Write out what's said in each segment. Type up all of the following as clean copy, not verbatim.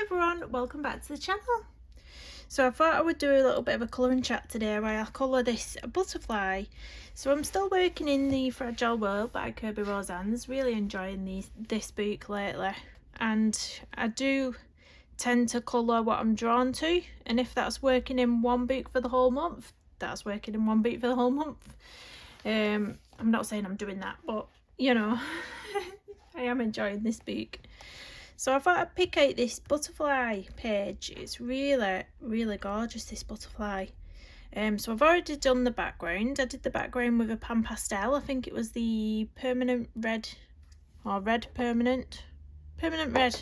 everyone, welcome back to the channel. So I thought I would do a little bit of a colouring chat today where I'll colour this butterfly. So I'm still working in the Fragile World by Kerby Rosanes, really enjoying this book lately, and I do tend to colour what I'm drawn to, and if that's working in one book for the whole month, that's working in one book for the whole month. I'm not saying I'm doing that, but you know, I am enjoying this book. So I thought I'd pick out this butterfly page. It's really, really gorgeous, this butterfly. So I've already done the background. I did the background with a pan pastel. I think it was the permanent red, or red permanent red.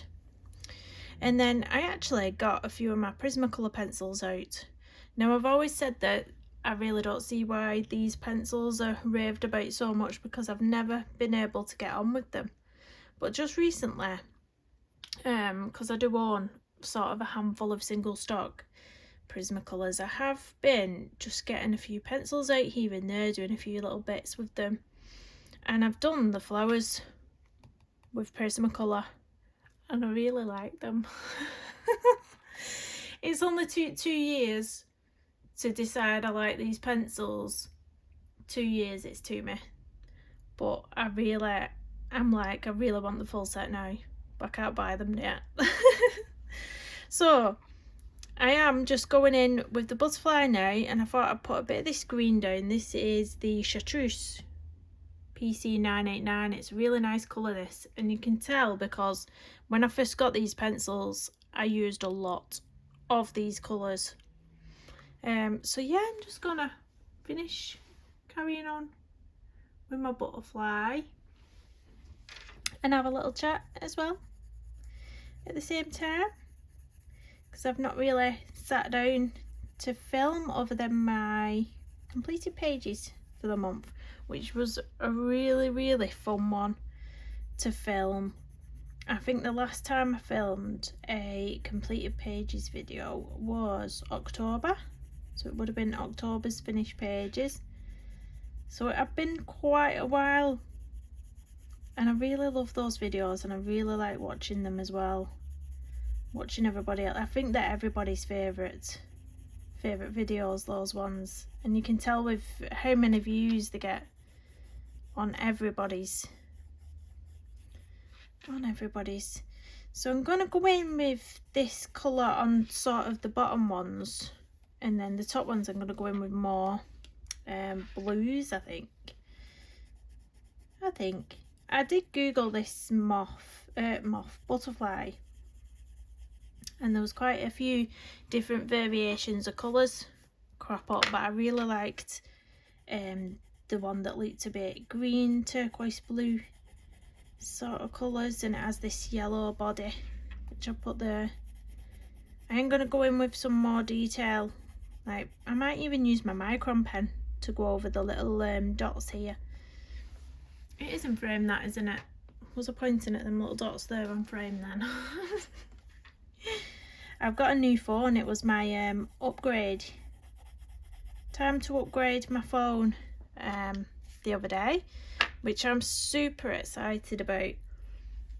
And then I actually got a few of my Prismacolor pencils out. Now I've always said that I really don't see why these pencils are raved about so much, because I've never been able to get on with them. But just recently, because I do own sort of a handful of single stock Prismacolors, I have been just getting a few pencils out here and there, doing a few little bits with them, and I've done the flowers with Prismacolor and I really like them. It's only two years to decide I like these pencils. 2 years it's to me, but I really want the full set now, but I can't buy them yet. So I am just going in with the butterfly now, and I thought I'd put a bit of this green down. This is the Chartreuse PC989. It's a really nice colour, this, and you can tell because when I first got these pencils I used a lot of these colours. So yeah, I'm just gonna finish carrying on with my butterfly and have a little chat as well at the same time, because I've not really sat down to film other than my completed pages for the month, which was a really fun one to film. I think the last time I filmed a completed pages video was October, so it would have been October's finished pages. So it had been quite a while, and I really love those videos, and I really like watching them as well. Watching everybody else. I think they're everybody's favourite videos, those ones, and you can tell with how many views they get on everybody's. So I'm going to go in with this colour on sort of the bottom ones, and then the top ones I'm going to go in with more blues. I think I did Google this moth butterfly, and there was quite a few different variations of colours crop up, but I really liked the one that looked a bit green, turquoise blue sort of colours, and it has this yellow body which I put there. I am going to go in with some more detail, like I might even use my micron pen to go over the little dots here. It is in frame, that, isn't it? Was I pointing at them little dots there on frame then? I've got a new phone. It was my upgrade. Time to upgrade my phone the other day, which I'm super excited about,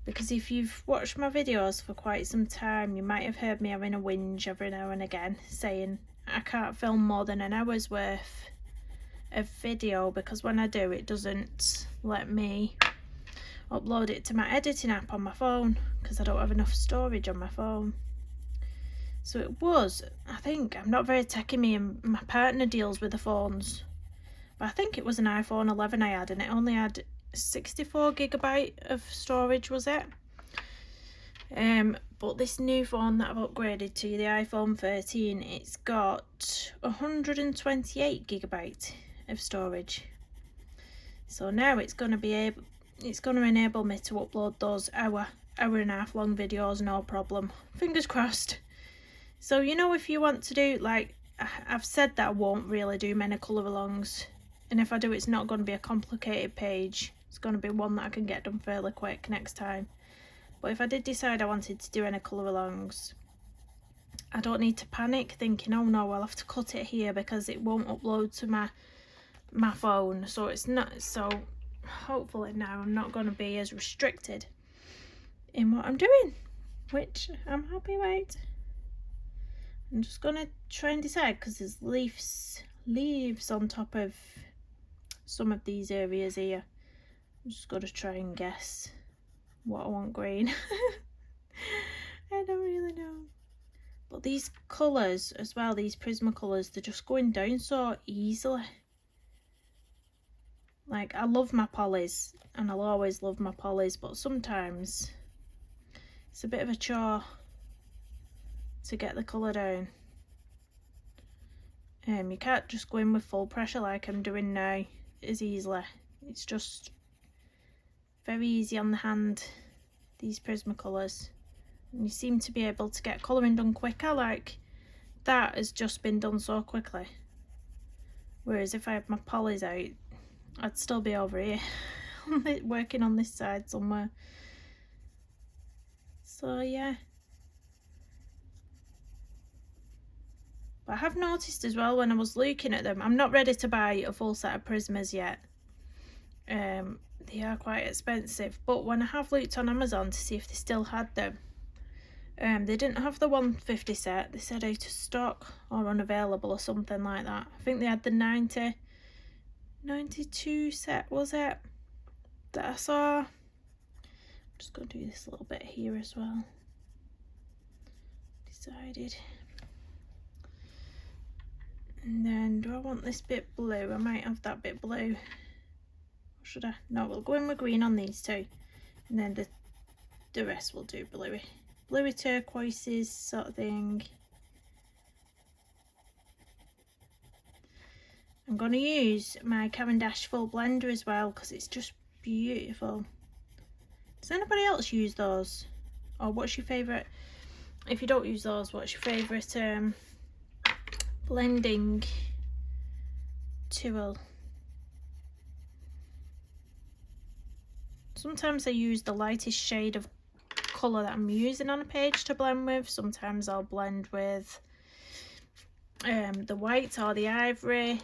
because if you've watched my videos for quite some time, you might have heard me having a whinge every now and again saying I can't film more than an hour's worth of video, because when I do, it doesn't let me upload it to my editing app on my phone because I don't have enough storage on my phone. So it was, I think, I'm not very techie, me and my partner deals with the phones, but I think it was an iPhone 11 I had, and it only had 64GB of storage, was it? But this new phone that I've upgraded to, the iPhone 13, it's got 128GB of storage. So now it's going to enable me to upload those hour and a half long videos, no problem. Fingers crossed. So you know, if you want to do, like I've said that I won't really do many colour alongs, and if I do, it's not going to be a complicated page. It's going to be one that I can get done fairly quick next time. But if I did decide I wanted to do any colour alongs, I don't need to panic thinking, oh no, I'll have to cut it here because it won't upload to my phone. So it's not, so hopefully now I'm not going to be as restricted in what I'm doing. which I'm happy with. I'm just gonna try and decide, because there's leaves on top of some of these areas here. I'm just gonna try and guess what I want green. I don't really know. But these colours as well, these Prismacolors, they're just going down so easily. Like, I love my polys, and I'll always love my polys, but sometimes it's a bit of a chore to get the colour down. You can't just go in with full pressure like I'm doing now as easily. It's just very easy on the hand, these Prismacolors. And you seem to be able to get colouring done quicker, like that has just been done so quickly. Whereas if I had my polys out, I'd still be over here working on this side somewhere. So yeah. But I have noticed as well when I was looking at them, I'm not ready to buy a full set of Prismas yet. They are quite expensive, but when I have looked on Amazon to see if they still had them, they didn't have the 150 set. They said out of stock or unavailable or something like that. I think they had the 92 set, was it, that I saw. I'm just going to do this little bit here as well. Decided. And then, do I want this bit blue? I might have that bit blue. Or should I? No, we'll go in with green on these two. And then the rest will do bluey. Bluey turquoises sort of thing. I'm going to use my Caran d'Ache full blender as well, because it's just beautiful. Does anybody else use those? Or what's your favourite? If you don't use those, what's your favourite blending tool? Sometimes I use the lightest shade of colour that I'm using on a page to blend with. Sometimes I'll blend with the white or the ivory,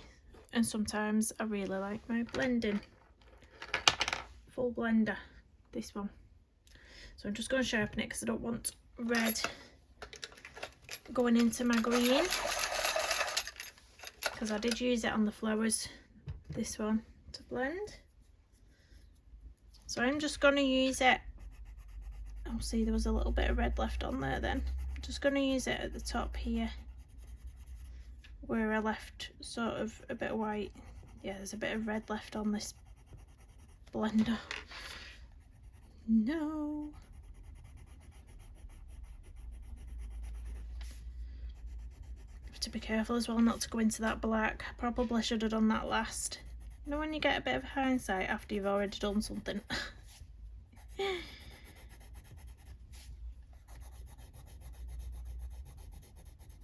and sometimes I really like my blending full blender, this one. So I'm just going to sharpen it because I don't want red going into my green, because I did use it on the flowers, this one, to blend. So I'm just going to use it. Oh, see, there was a little bit of red left on there then. I'm just going to use it at the top here, where I left sort of a bit of white. Yeah, there's a bit of red left on this blender. No. Have to be careful as well not to go into that black. I probably should have done that last. You know when you get a bit of hindsight after you've already done something.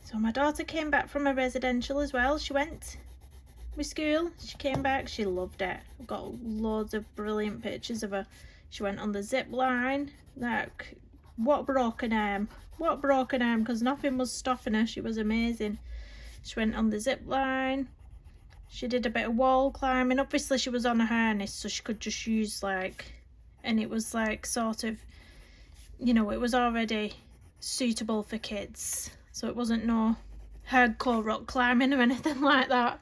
So my daughter came back from a residential as well. She went with school. She came back. She loved it. I've got loads of brilliant pictures of her. She went on the zip line. Like, what broke an arm? What broke an arm? Because nothing was stopping her. She was amazing. She went on the zip line. She did a bit of wall climbing. Obviously she was on a harness, so she could just use like, and it was like sort of, you know, it was already suitable for kids. So it wasn't no hardcore rock climbing or anything like that.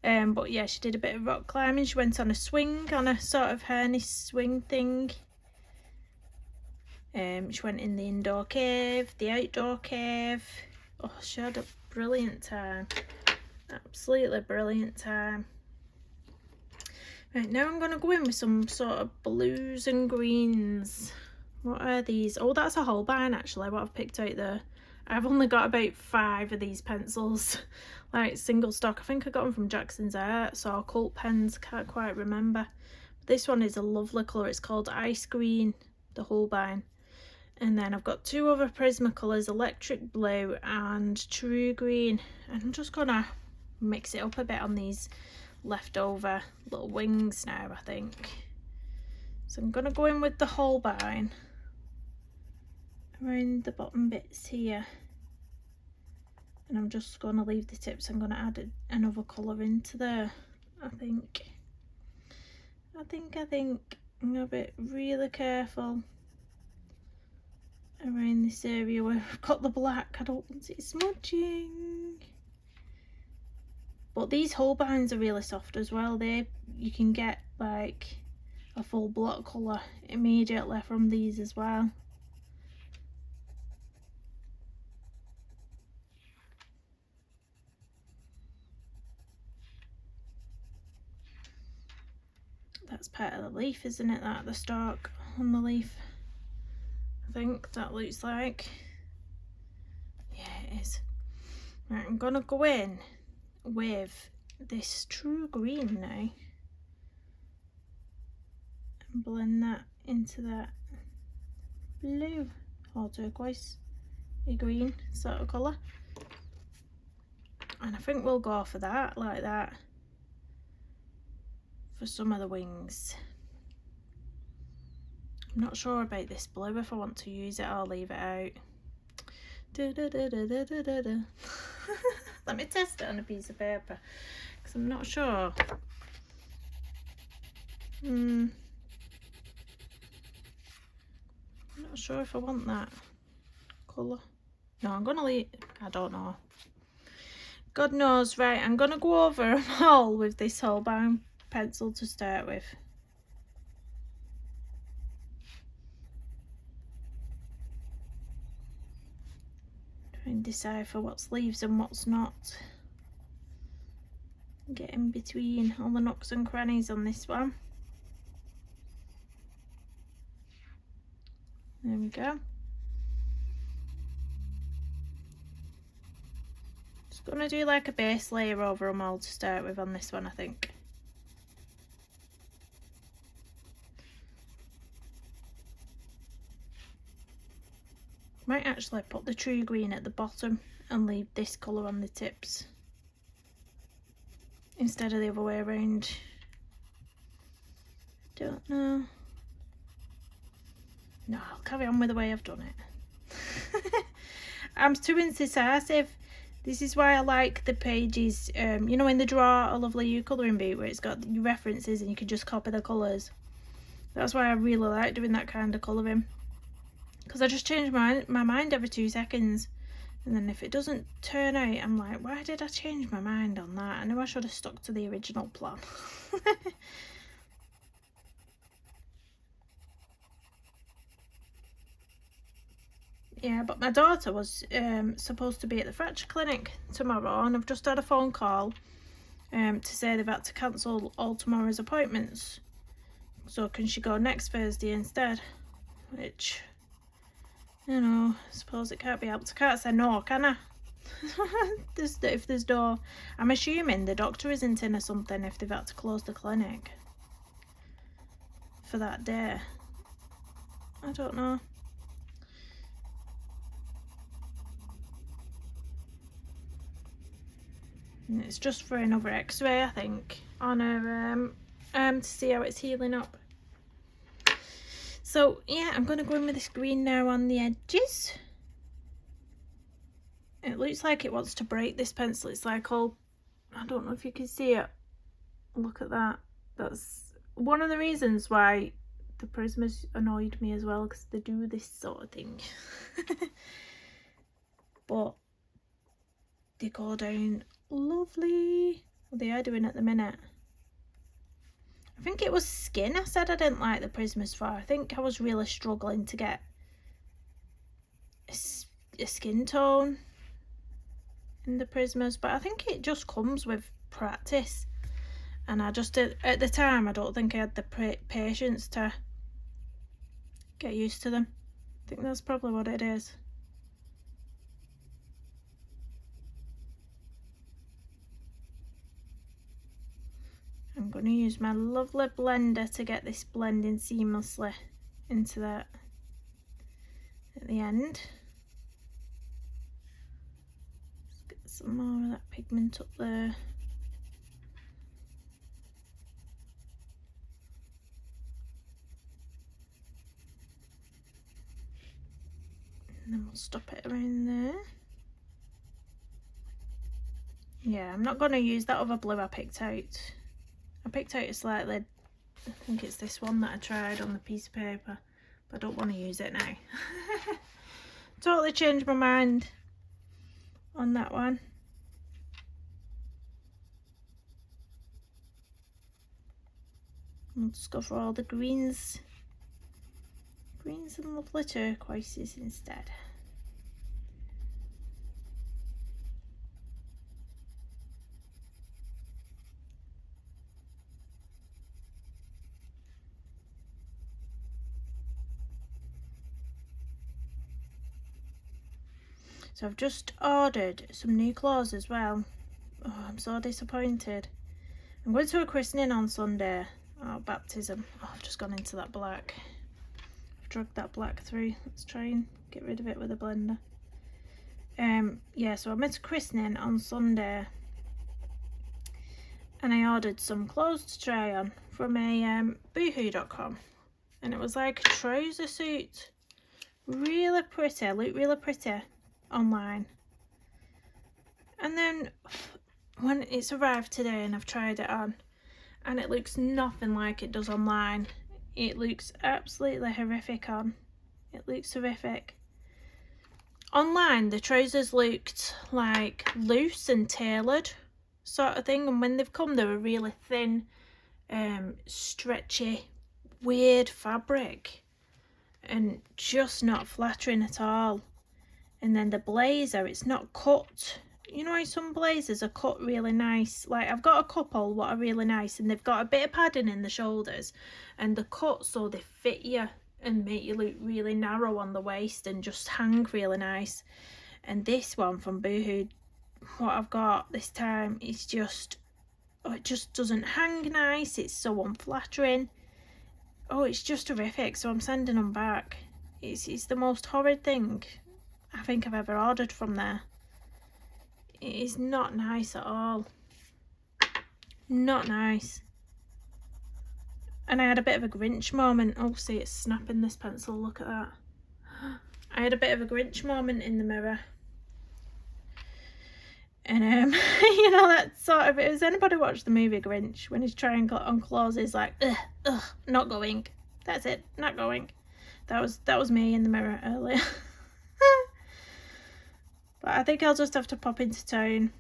But yeah, she did a bit of rock climbing. She went on a swing, on a sort of harness swing thing. She went in the indoor cave, the outdoor cave. Oh, she had a brilliant time. Absolutely brilliant time. Right, now I'm going to go in with some sort of blues and greens. What are these? Oh, that's a Holbein actually, what I've picked out there. I've only got about 5 of these pencils, like single stock. I think I got them from Jackson's Arts or Cult Pens, can't quite remember. This one is a lovely colour. It's called Ice Green, the Holbein. And then I've got 2 other Prismacolors, Electric Blue and True Green. And I'm just gonna mix it up a bit on these leftover little wings now, I think. So I'm gonna go in with the Holbein around the bottom bits here, and I'm just going to leave the tips. I'm going to add another colour into there. I think I'm going to be really careful around this area where I've got the black. I don't want it smudging. But these Holbeins are really soft as well. You can get like a full block colour immediately from these as well. That's part of the leaf, isn't it? That the stalk on the leaf. I think that looks like. Yeah, it is. Right, I'm gonna go in with this true green now and blend that into that blue or turquoise green sort of colour. And I think we'll go for that, like that, for some of the wings. I'm not sure about this blue, if I want to use it I'll leave it out. Let me test it on a piece of paper, because I'm not sure. I'm not sure if I want that colour. No, I'm gonna leave, I don't know. God knows. Right, I'm gonna go over them all with this Holbein pencil to start with. Try and decipher what's leaves and what's not. Get in between all the nooks and crannies on this one. There we go. Just gonna do like a base layer over them all to start with on this one, I think. Might actually put the true green at the bottom and leave this colour on the tips instead of the other way around. Don't know. No, I'll carry on with the way I've done it. I'm too indecisive. This is why I like the pages, you know, in the drawer, a lovely colouring book where it's got your references and you can just copy the colours. That's why I really like doing that kind of colouring. Because I just change my mind every 2 seconds. And then if it doesn't turn out, I'm like, why did I change my mind on that? I knew I should have stuck to the original plan. Yeah, but my daughter was supposed to be at the fracture clinic tomorrow, and I've just had a phone call to say they've had to cancel all tomorrow's appointments. So can she go next Thursday instead? Which, you know, I suppose it can't be helped. I can't say no, can I? If there's no, I'm assuming the doctor isn't in or something if they've had to close the clinic for that day. I don't know. And it's just for another x-ray, I think, on her to see how it's healing up. So yeah, I'm going to go in with this green now on the edges. It looks like it wants to break, this pencil. It's like all, I don't know if you can see it. Look at that. That's one of the reasons why the Prismas annoyed me as well, because they do this sort of thing. But they go down lovely. Well, they are doing at the minute. I think it was skin I said I didn't like the Prismas for. I think I was really struggling to get a skin tone in the Prismas, but I think it just comes with practice, and I just at the time I don't think I had the patience to get used to them. I think that's probably what it is. I'm going to use my lovely blender to get this blending seamlessly into that at the end. Let's get some more of that pigment up there. And then we'll stop it around there. Yeah, I'm not going to use that other blue I picked out. I picked out a slightly, I think it's this one that I tried on the piece of paper, but I don't want to use it now. totally changed my mind on that one. I'll just go for all the greens and lovely turquoises instead. So I've just ordered some new clothes as well. Oh, I'm so disappointed. I'm going to a christening on Sunday. Oh, baptism. Oh, I've just gone into that black. I've dragged that black through. Let's try and get rid of it with a blender. Yeah, so I'm at a christening on Sunday. And I ordered some clothes to try on from a boohoo.com. And it was like a trouser suit. Really pretty. Looked really pretty online. And then when it's arrived today and I've tried it on, and it looks nothing like it does online. It looks absolutely horrific on. It looks horrific. Online, the trousers looked like loose and tailored sort of thing, and when they've come, they were really thin, stretchy, weird fabric, and just not flattering at all. And then the blazer, it's not cut. You know how some blazers are cut really nice? Like, I've got a couple what are really nice, and they've got a bit of padding in the shoulders, and they're cut so they fit you and make you look really narrow on the waist and just hang really nice. And this one from Boohoo, what I've got this time, is just, oh, it just doesn't hang nice. It's so unflattering. Oh, it's just horrific. So I'm sending them back. It's the most horrid thing I think I've ever ordered from there. It is not nice at all. Not nice. And I had a bit of a Grinch moment. Oh, see, it's snapping this pencil. Look at that. I had a bit of a Grinch moment in the mirror. And, you know, that sort of... Has anybody watched the movie Grinch? When he's trying on clothes, he's like, ugh, not going. That's it, not going. That was me in the mirror earlier. But I think I'll just have to pop into town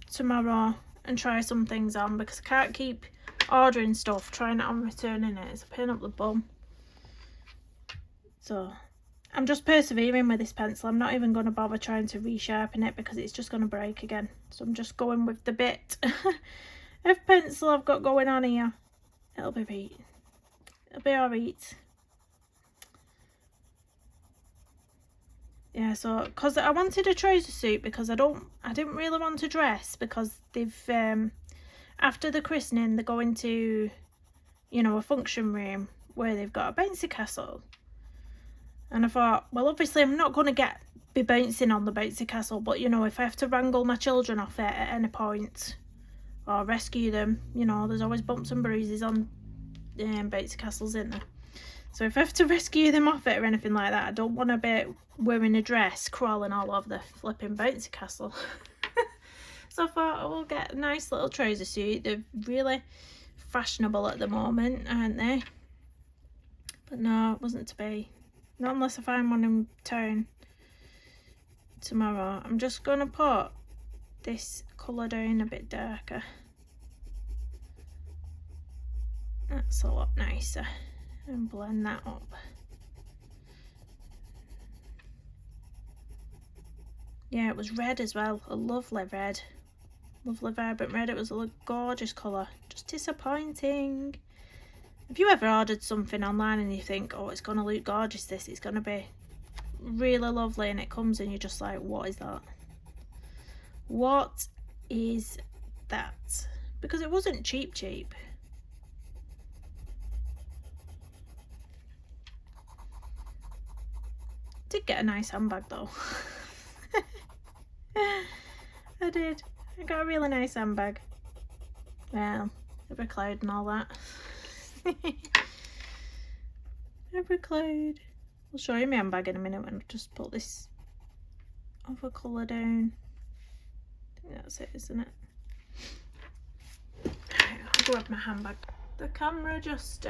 tomorrow and try some things on, because I can't keep ordering stuff, trying it on, returning it. It's a pain up the bum. So I'm just persevering with this pencil. I'm not even going to bother trying to resharpen it because it's just going to break again. So I'm just going with the bit of pencil I've got going on here. It'll be right. It'll be alright. Yeah, so because I wanted a trouser suit, because I didn't really want to dress, because they've after the christening they're going to, you know, a function room where they've got a bouncy castle, and I thought, well, obviously I'm not going to be bouncing on the bouncy castle, but you know, if I have to wrangle my children off it at any point or rescue them, you know, there's always bumps and bruises on bouncy castles, isn't there? So if I have to rescue them off it or anything like that, I don't want to be wearing a dress crawling all over the flipping bouncy castle. So I thought, I will get a nice little trouser suit. They're really fashionable at the moment, aren't they? But no, it wasn't to be. Not unless I find one in town tomorrow. I'm just going to put this colour down a bit darker. That's a lot nicer. And blend that up. Yeah, it was red as well, a lovely red, lovely vibrant red. It was a gorgeous colour. Just disappointing. Have you ever ordered something online and you think, oh, it's going to look gorgeous, this, it's going to be really lovely, and it comes and you're just like, what is that? What is that? Because it wasn't cheap. Did get a nice handbag though. I did. I got a really nice handbag. Well, every cloud and all that. Every cloud. I'll show you my handbag in a minute when I just put this other colour down. I think that's it, isn't it? Right, I'll grab my handbag. The camera just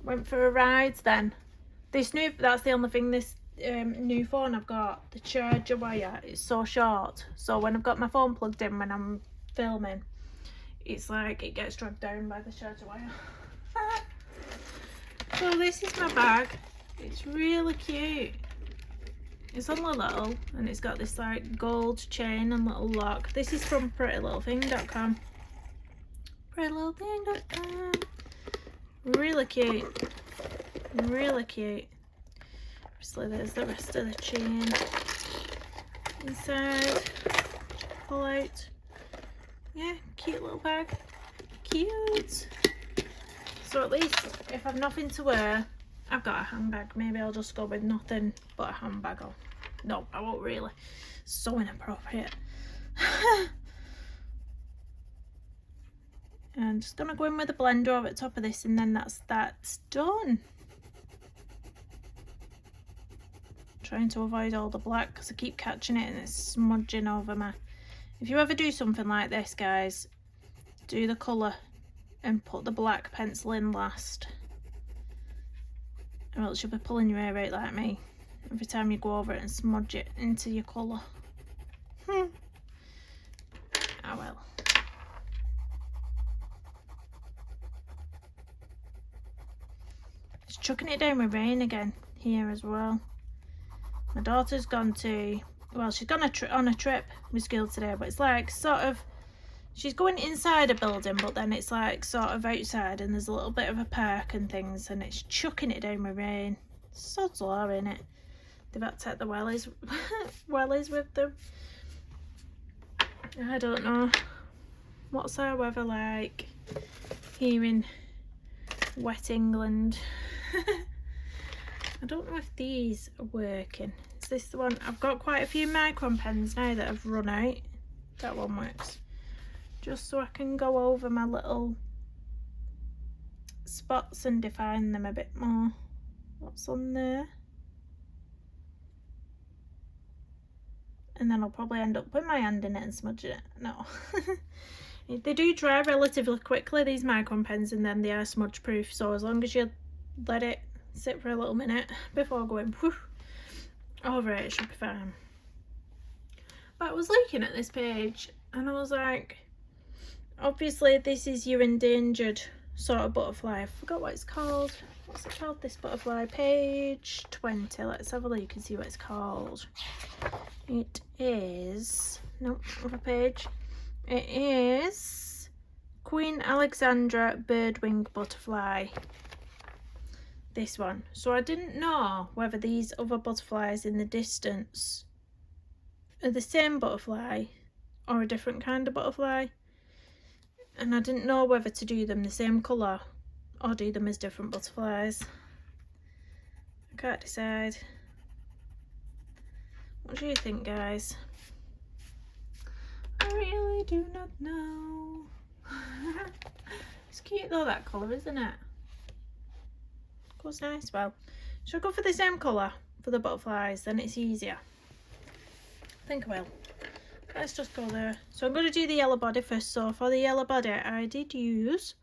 went for a ride then. That's the only thing, this new phone I've got, the charger wire is so short, so when I've got my phone plugged in when I'm filming, it's like it gets dragged down by the charger wire. So this is my bag. It's really cute. It's only little, and it's got this like gold chain and little lock. This is from prettylittlething.com. prettylittlething.com. Really cute. Really cute. Obviously there's the rest of the chain inside. Pull out. Yeah, cute little bag. Cute. So at least if I've nothing to wear, I've got a handbag. Maybe I'll just go with nothing but a handbag on. No, I won't really. So inappropriate. I'm just gonna go in with a blender over the top of this, and then that's done. Trying to avoid all the black because I keep catching it and it's smudging over my. If you ever do something like this, guys, do the colour and put the black pencil in last, or else you'll be pulling your hair out like me every time you go over it and smudge it into your colour. Oh well. It's chucking it down with rain again here as well. My daughter's gone to, well, she's gone on a trip with school today, but it's like sort of, she's going inside a building, but then it's like sort of outside, and there's a little bit of a park and things, and it's chucking it down with rain. Sod's law, innit? They've had to take the wellies with them. I don't know. What's our weather like here in wet England? I don't know if these are working. Is this the one? I've got quite a few micron pens now that have run out. That one works. Just so I can go over my little spots and define them a bit more. What's on there? And then I'll probably end up putting my hand in it and smudging it. No. They do dry relatively quickly, these micron pens, and then they are smudge proof, so as long as you let it sit for a little minute before going over it, it should be fine. But I was looking at this page and I was like, obviously this is your endangered sort of butterfly. I forgot what it's called. What's it called, this butterfly? Page 20. Let's have a look and see what it's called. It is, nope, other page. It is Queen Alexandra Birdwing Butterfly. This one. So I didn't know whether these other butterflies in the distance are the same butterfly or a different kind of butterfly, and I didn't know whether to do them the same colour or do them as different butterflies. I can't decide. What do you think, guys? I really do not know. It's cute though, that colour, isn't it? Goes nice. Well, should I go for the same colour for the butterflies? Then it's easier. I think I will. Let's just go there. So I'm going to do the yellow body first. So for the yellow body, I did use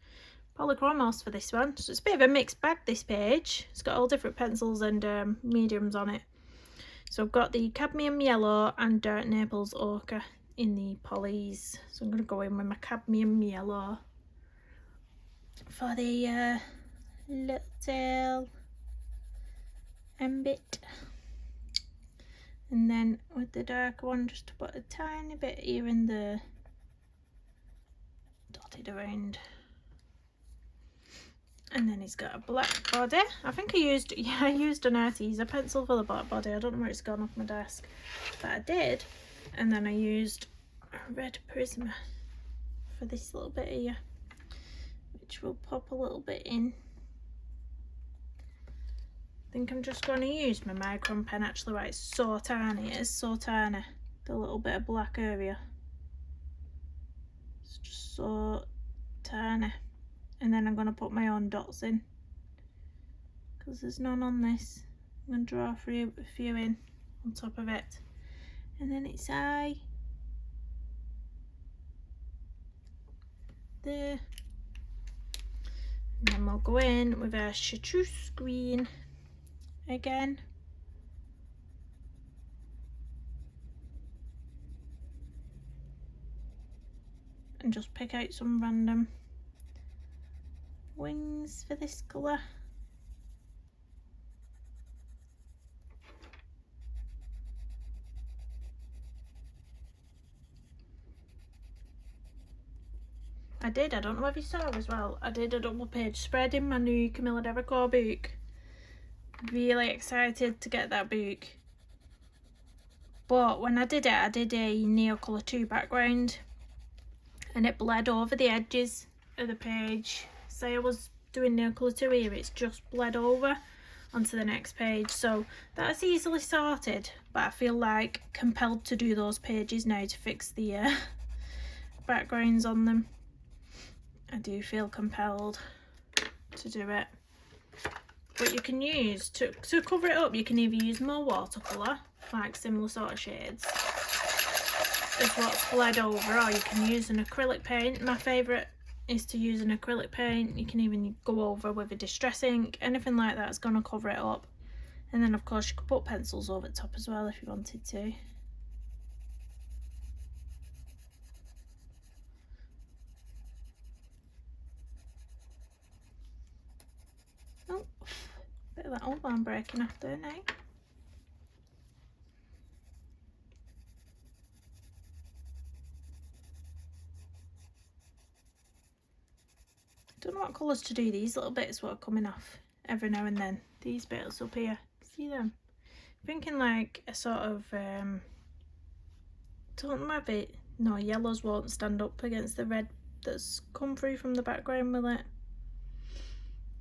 polychromos for this one. So it's a bit of a mixed bag, this page. It's got all different pencils and mediums on it. So I've got the cadmium yellow and dark Naples ochre in the polys. So I'm going to go in with my cadmium yellow for the little bit, and then with the dark one just to put a tiny bit here and there, dotted around. And then he's got a black body. I think I used an Arteza pencil for the black body. I don't know where it's gone off my desk, but I did. And then I used a red Prisma for this little bit here, which will pop a little bit in. I think I'm just going to use my micron pen. Actually, right, it's so tiny. It is so tiny, the little bit of black area. It's just so tiny. And then I'm going to put my own dots in, because there's none on this. I'm going to draw a few in on top of it. And then its eye. There. And then we'll go in with our chartreuse green again. And just pick out some random wings for this colour. I don't know if you saw as well, I did a double page spread in my new Camilla Dericourt book. Really excited to get that book. But when I did it, I did a Neocolour 2 background and it bled over the edges of the page. Say I was doing Neocolour 2 here, it's just bled over onto the next page. So that's easily sorted, but I feel like compelled to do those pages now to fix the backgrounds on them. I do feel compelled to do it. But you can use, to cover it up, you can either use more watercolour, like similar sort of shades, as what's bled over, or you can use an acrylic paint. My favourite is to use an acrylic paint. You can even go over with a distress ink, anything like that's going to cover it up. And then of course you could put pencils over the top as well if you wanted to. Oh, bit of that old one breaking off there now. Don't know what colours to do. These little bits what are coming off every now and then. These bits up here, see them? Thinking like a sort of don't know, maybe no, yellows won't stand up against the red that's come through from the background with it.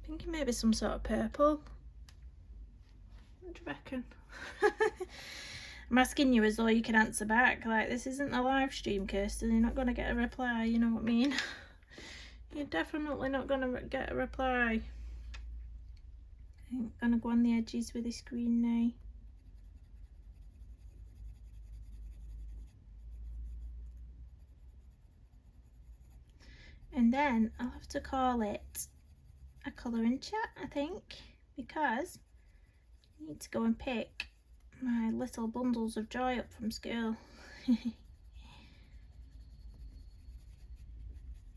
Thinking maybe some sort of purple. What do you reckon? I'm asking you as though you can answer back. Like, this isn't a live stream, Kirsten. You're not going to get a reply, you know what I mean? You're definitely not going to get a reply. I'm going to go on the edges with this green now. And then I'll have to call it a colouring chat, I think, because I need to go and pick my little bundles of joy up from school.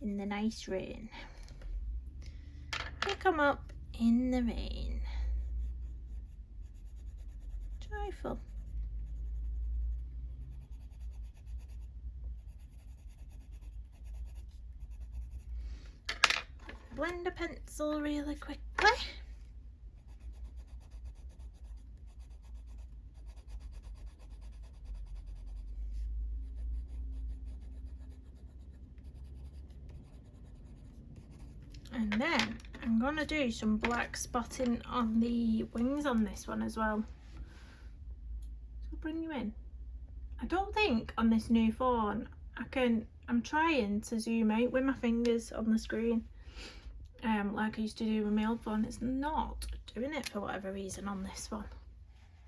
In the nice rain. Pick them up in the rain. Joyful. Blend a pencil really quickly. And then I'm going to do some black spotting on the wings on this one as well. So I'll bring you in. I don't think on this new phone I'm trying to zoom out with my fingers on the screen. Like I used to do with my old phone. It's not doing it for whatever reason on this one.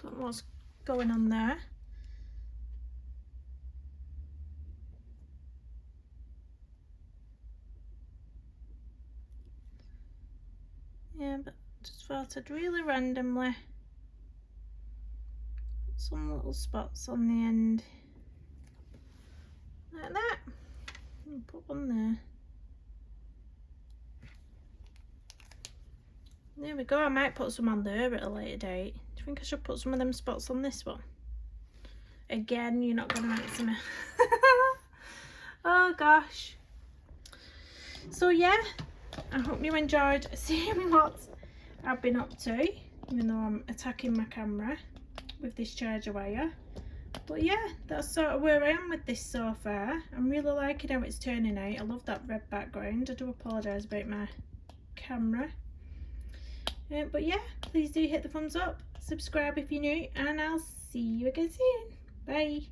Don't know what's going on there. Yeah, but just thought I'd really randomly put some little spots on the end like that and put one there. There we go. I might put some on there at a later date. Do you think I should put some of them spots on this one? Again, you're not going to answer me. Oh gosh. So yeah, I hope you enjoyed seeing what I've been up to, even though I'm attacking my camera with this charger wire. But yeah, that's sort of where I am with this so far. I'm really liking how it's turning out. I love that red background. I do apologise about my camera. But yeah, please do hit the thumbs up, subscribe if you're new, and I'll see you again soon. Bye.